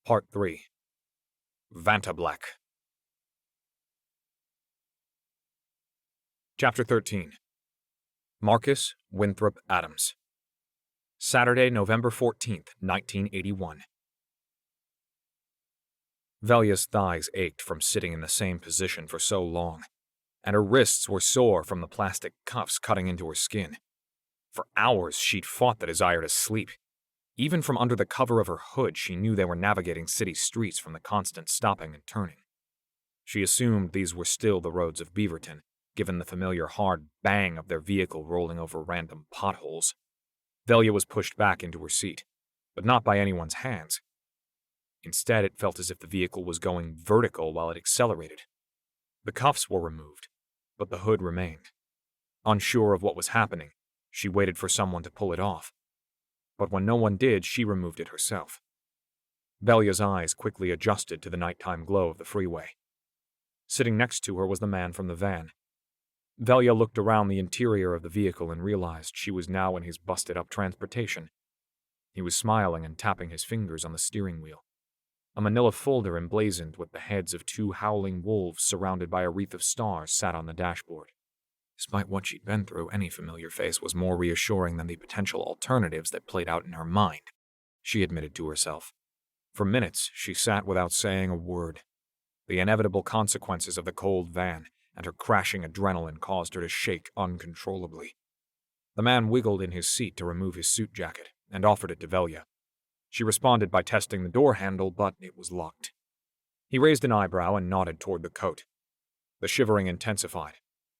Part 3. Vantablack. Chapter 13. Marcus Winthrop Adams. Saturday, November 14th, 1981. Velia's thighs ached from sitting in the same position for so long, and her wrists were sore from the plastic cuffs cutting into her skin. For hours she'd fought the desire to sleep. Even from under the cover of her hood, she knew they were navigating city streets from the constant stopping and turning. She assumed these were still the roads of Beaverton, given the familiar hard bang of their vehicle rolling over random potholes. Velia was pushed back into her seat, but not by anyone's hands. Instead, it felt as if the vehicle was going vertical while it accelerated. The cuffs were removed, but the hood remained. Unsure of what was happening, she waited for someone to pull it off. But when no one did, she removed it herself. Velia's eyes quickly adjusted to the nighttime glow of the freeway. Sitting next to her was the man from the van. Velia looked around the interior of the vehicle and realized she was now in his busted-up transportation. He was smiling and tapping his fingers on the steering wheel. A manila folder emblazoned with the heads of 2 howling wolves surrounded by a wreath of stars sat on the dashboard. Despite what she'd been through, any familiar face was more reassuring than the potential alternatives that played out in her mind, she admitted to herself. For minutes, she sat without saying a word. The inevitable consequences of the cold van and her crashing adrenaline caused her to shake uncontrollably. The man wiggled in his seat to remove his suit jacket and offered it to Velia. She responded by testing the door handle, but it was locked. He raised an eyebrow and nodded toward the coat. The shivering intensified,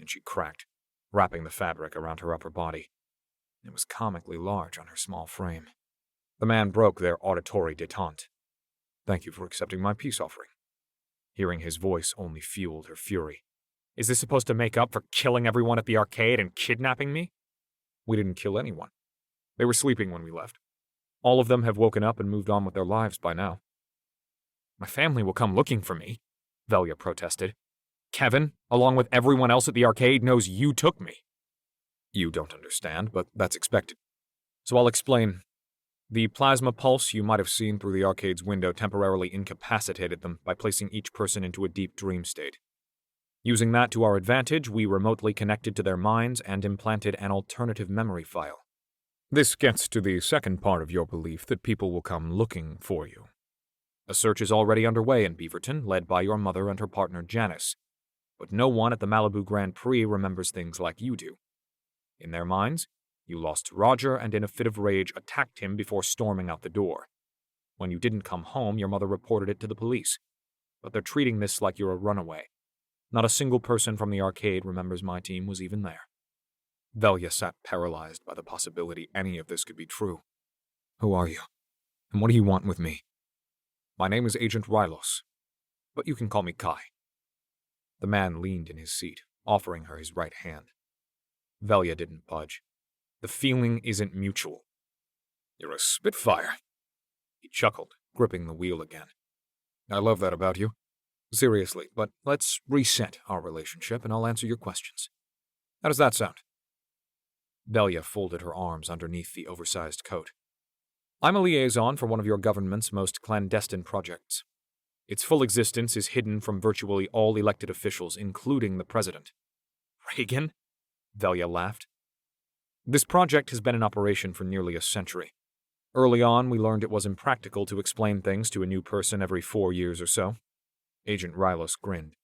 and she cracked, wrapping the fabric around her upper body. It was comically large on her small frame. The man broke their auditory détente. "Thank you for accepting my peace offering." Hearing his voice only fueled her fury. "Is this supposed to make up for killing everyone at the arcade and kidnapping me?" "We didn't kill anyone. They were sleeping when we left. All of them have woken up and moved on with their lives by now." "My family will come looking for me," Velia protested. "Kevin, along with everyone else at the arcade, knows you took me." "You don't understand, but that's expected. So I'll explain. The plasma pulse you might have seen through the arcade's window temporarily incapacitated them by placing each person into a deep dream state. Using that to our advantage, we remotely connected to their minds and implanted an alternative memory file. This gets to the second part of your belief that people will come looking for you. A search is already underway in Beaverton, led by your mother and her partner Janice. But no one at the Malibu Grand Prix remembers things like you do. In their minds, you lost Roger and in a fit of rage attacked him before storming out the door. When you didn't come home, your mother reported it to the police. But they're treating this like you're a runaway. Not a single person from the arcade remembers my team was even there." Velia sat paralyzed by the possibility any of this could be true. "Who are you? And what do you want with me?" "My name is Agent Rylos, but you can call me Kai." The man leaned in his seat, offering her his right hand. Velia didn't budge. "The feeling isn't mutual." "You're a spitfire." He chuckled, gripping the wheel again. "I love that about you. Seriously, but let's reset our relationship and I'll answer your questions. How does that sound?" Velia folded her arms underneath the oversized coat. "I'm a liaison for one of your government's most clandestine projects. Its full existence is hidden from virtually all elected officials, including the president." "Reagan?" Velia laughed. "This project has been in operation for nearly a century. Early on, we learned it was impractical to explain things to a new person every 4 years or so." Agent Rylos grinned.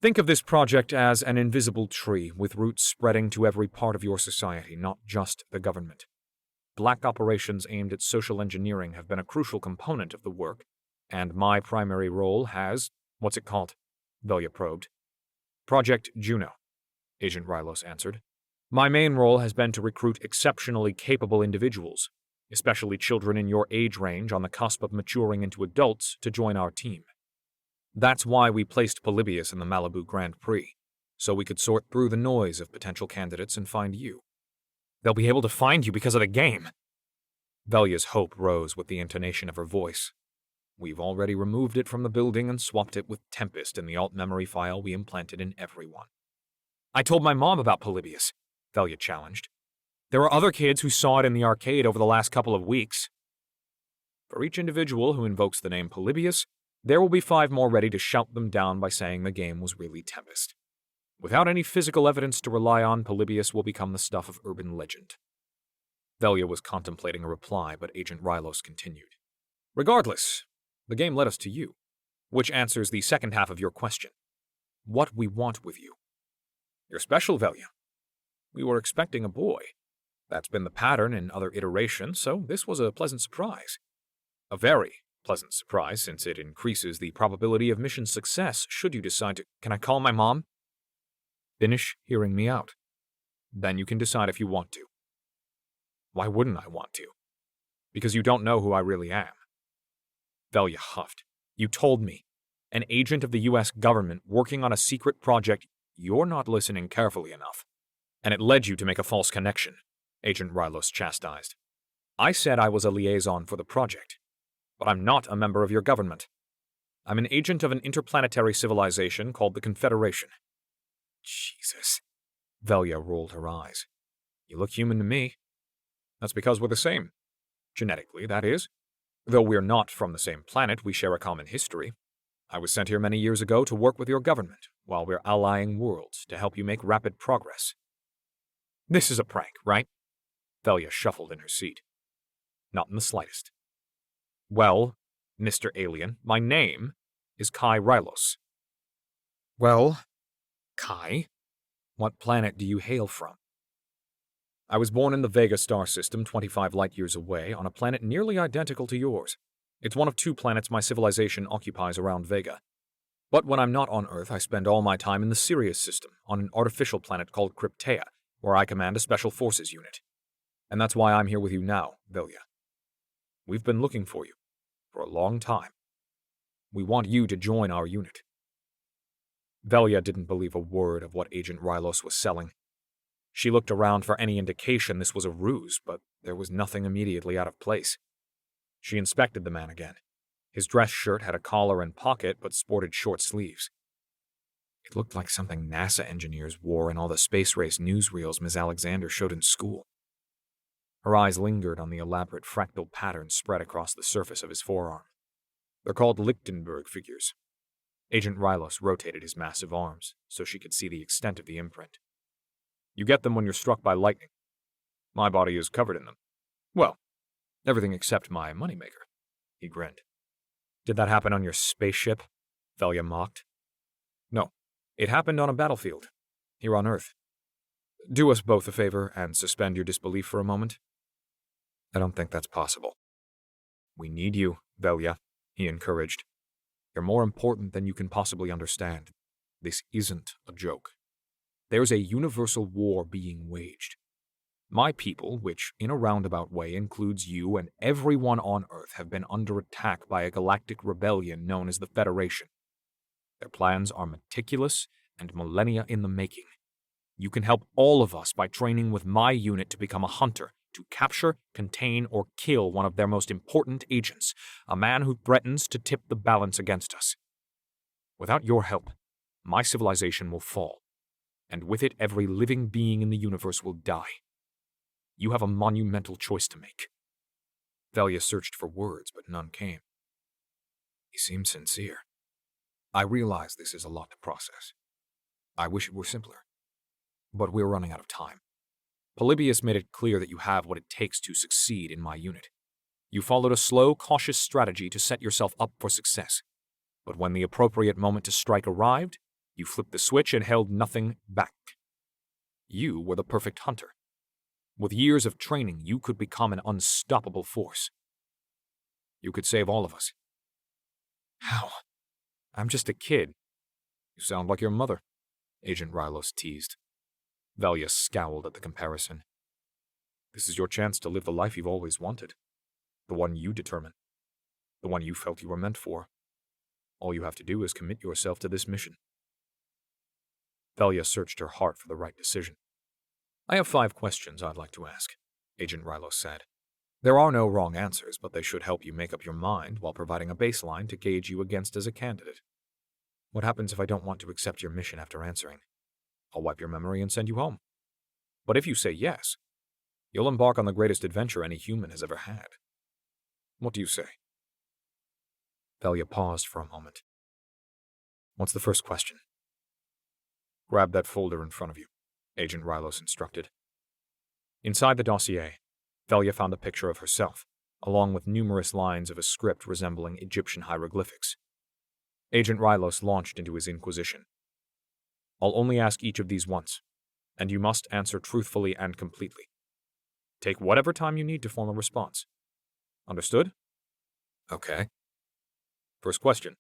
"Think of this project as an invisible tree with roots spreading to every part of your society, not just the government. Black operations aimed at social engineering have been a crucial component of the work, and my primary role has— what's it called?" Velia probed. "Project Juno," Agent Rylos answered. "My main role has been to recruit exceptionally capable individuals, especially children in your age range on the cusp of maturing into adults, to join our team. That's why we placed Polybius in the Malibu Grand Prix, so we could sort through the noise of potential candidates and find you." "They'll be able to find you because of the game." Velia's hope rose with the intonation of her voice. "We've already removed it from the building and swapped it with Tempest in the alt memory file we implanted in everyone." "I told my mom about Polybius," Velia challenged. "There are other kids who saw it in the arcade over the last couple of weeks." For each individual who invokes the name Polybius, there will be 5 more ready to shout them down by saying the game was really Tempest. Without any physical evidence to rely on, Polybius will become the stuff of urban legend. Velia was contemplating a reply, but Agent Rylos continued. Regardless, the game led us to you, which answers the second half of your question. What we want with you. You're special, Velia. We were expecting a boy. That's been the pattern in other iterations, so this was a pleasant surprise. A very pleasant surprise, since it increases the probability of mission success should you decide to— Can I call my mom? Finish hearing me out. Then you can decide if you want to. Why wouldn't I want to? Because you don't know who I really am. Velia huffed. You told me. An agent of the U.S. government working on a secret project. You're not listening carefully enough. And it led you to make a false connection, Agent Rylos chastised. I said I was a liaison for the project, but I'm not a member of your government. I'm an agent of an interplanetary civilization called the Confederation. Jesus. Velia rolled her eyes. You look human to me. That's because we're the same. Genetically, that is. Though we're not from the same planet, we share a common history. I was sent here many years ago to work with your government, while we're allying worlds to help you make rapid progress. This is a prank, right? Velia shuffled in her seat. Not in the slightest. Well, Mr. Alien, my name is Kai Rylos. Well, Kai, what planet do you hail from? I was born in the Vega star system 25 light-years away, on a planet nearly identical to yours. It's one of 2 planets my civilization occupies around Vega. But when I'm not on Earth, I spend all my time in the Sirius system, on an artificial planet called Cryptea, where I command a special forces unit. And that's why I'm here with you now, Velia. We've been looking for you, for a long time. We want you to join our unit. Velia didn't believe a word of what Agent Rylos was selling. She looked around for any indication this was a ruse, but there was nothing immediately out of place. She inspected the man again. His dress shirt had a collar and pocket, but sported short sleeves. It looked like something NASA engineers wore in all the space race newsreels Ms. Alexander showed in school. Her eyes lingered on the elaborate fractal pattern spread across the surface of his forearm. They're called Lichtenberg figures. Agent Rylos rotated his massive arms so she could see the extent of the imprint. You get them when you're struck by lightning. My body is covered in them. Well, everything except my moneymaker. He grinned. Did that happen on your spaceship? Velia mocked. No, it happened on a battlefield, here on Earth. Do us both a favor and suspend your disbelief for a moment. I don't think that's possible. We need you, Velia, he encouraged. You're more important than you can possibly understand. This isn't a joke. There's a universal war being waged. My people, which in a roundabout way includes you and everyone on Earth, have been under attack by a galactic rebellion known as the Federation. Their plans are meticulous and millennia in the making. You can help all of us by training with my unit to become a hunter, to capture, contain, or kill one of their most important agents, a man who threatens to tip the balance against us. Without your help, my civilization will fall, and with it every living being in the universe will die. You have a monumental choice to make. Velia searched for words, but none came. He seemed sincere. I realize this is a lot to process. I wish it were simpler. But we're running out of time. Polybius made it clear that you have what it takes to succeed in my unit. You followed a slow, cautious strategy to set yourself up for success. But when the appropriate moment to strike arrived, you flipped the switch and held nothing back. You were the perfect hunter. With years of training, you could become an unstoppable force. You could save all of us. How? I'm just a kid. You sound like your mother, Agent Rylos teased. Velia scowled at the comparison. This is your chance to live the life you've always wanted. The one you determine. The one you felt you were meant for. All you have to do is commit yourself to this mission. Velia searched her heart for the right decision. I have 5 questions I'd like to ask, Agent Rylos said. There are no wrong answers, but they should help you make up your mind while providing a baseline to gauge you against as a candidate. What happens if I don't want to accept your mission after answering? I'll wipe your memory and send you home. But if you say yes, you'll embark on the greatest adventure any human has ever had. What do you say? Velia paused for a moment. What's the first question? Grab that folder in front of you, Agent Rylos instructed. Inside the dossier, Velia found a picture of herself, along with numerous lines of a script resembling Egyptian hieroglyphics. Agent Rylos launched into his inquisition. I'll only ask each of these once, and you must answer truthfully and completely. Take whatever time you need to form a response. Understood? Okay. First question.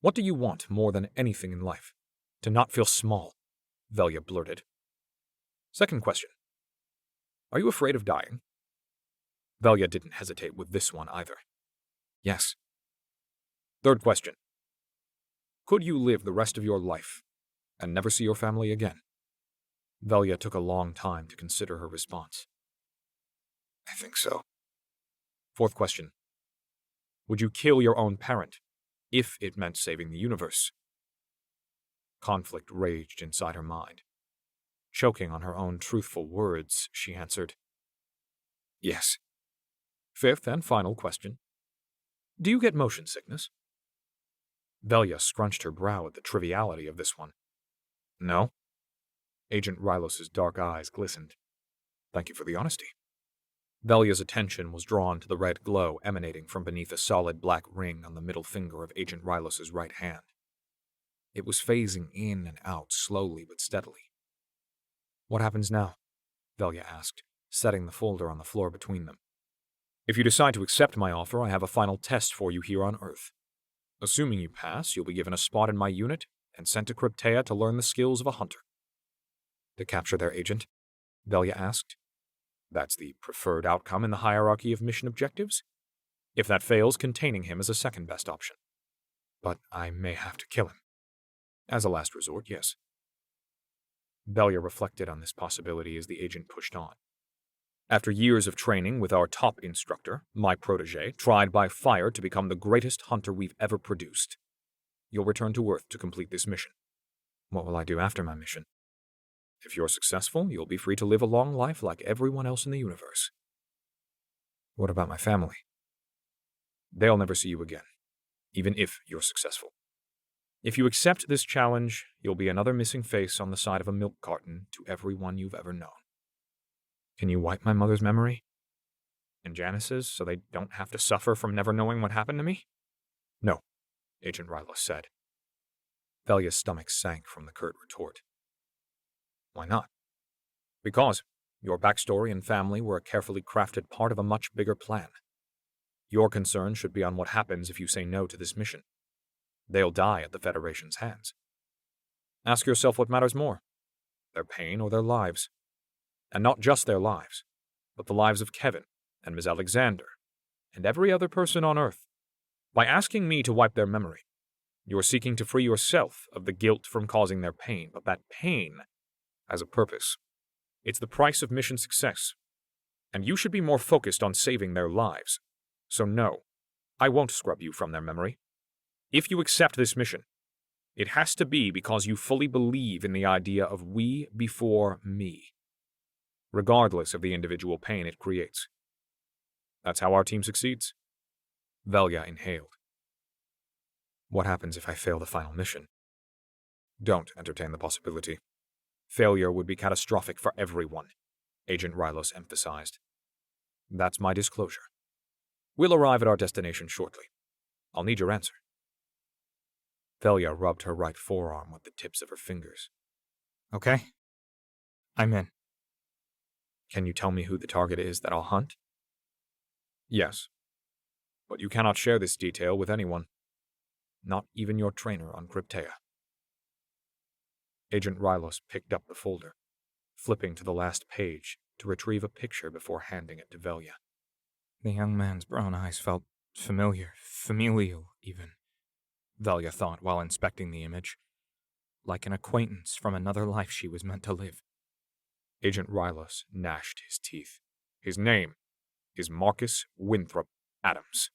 What do you want more than anything in life? To not feel small, Velia blurted. Second question. Are you afraid of dying? Velia didn't hesitate with this one either. Yes. Third question. Could you live the rest of your life and never see your family again? Velia took a long time to consider her response. I think so. Fourth question. Would you kill your own parent if it meant saving the universe? Conflict raged inside her mind. Choking on her own truthful words, she answered, yes. Fifth and final question. Do you get motion sickness? Velia scrunched her brow at the triviality of this one. No. Agent Rylos's dark eyes glistened. Thank you for the honesty. Velia's attention was drawn to the red glow emanating from beneath a solid black ring on the middle finger of Agent Rylos's right hand. It was phasing in and out slowly but steadily. What happens now? Velia asked, setting the folder on the floor between them. If you decide to accept my offer, I have a final test for you here on Earth. Assuming you pass, you'll be given a spot in my unit and sent to Kryptea to learn the skills of a hunter. To capture their agent? Velia asked. That's the preferred outcome in the hierarchy of mission objectives. If that fails, containing him is a second best option. But I may have to kill him. As a last resort, yes. Velia reflected on this possibility as the agent pushed on. After years of training with our top instructor, my protege, tried by fire to become the greatest hunter we've ever produced. You'll return to Earth to complete this mission. What will I do after my mission? If you're successful, you'll be free to live a long life like everyone else in the universe. What about my family? They'll never see you again, even if you're successful. If you accept this challenge, you'll be another missing face on the side of a milk carton to everyone you've ever known. Can you wipe my mother's memory? And Janice's, so they don't have to suffer from never knowing what happened to me? No, Agent Rylos said. Velia's stomach sank from the curt retort. Why not? Because your backstory and family were a carefully crafted part of a much bigger plan. Your concern should be on what happens if you say no to this mission. They'll die at the Federation's hands. Ask yourself what matters more, their pain or their lives. And not just their lives, but the lives of Kevin and Ms. Alexander and every other person on Earth. By asking me to wipe their memory, you're seeking to free yourself of the guilt from causing their pain, but that pain has a purpose. It's the price of mission success, and you should be more focused on saving their lives. So no, I won't scrub you from their memory. If you accept this mission, it has to be because you fully believe in the idea of we before me, regardless of the individual pain it creates. That's how our team succeeds. Velia inhaled. What happens if I fail the final mission? Don't entertain the possibility. Failure would be catastrophic for everyone, Agent Rylos emphasized. That's my disclosure. We'll arrive at our destination shortly. I'll need your answer. Velia rubbed her right forearm with the tips of her fingers. Okay. I'm in. Can you tell me who the target is that I'll hunt? Yes. But you cannot share this detail with anyone. Not even your trainer on Kryptea. Agent Rylos picked up the folder, flipping to the last page to retrieve a picture before handing it to Velia. The young man's brown eyes felt familiar, familial even, Velia thought while inspecting the image. Like an acquaintance from another life she was meant to live. Agent Rylos gnashed his teeth. His name is Marcus Winthrop Adams.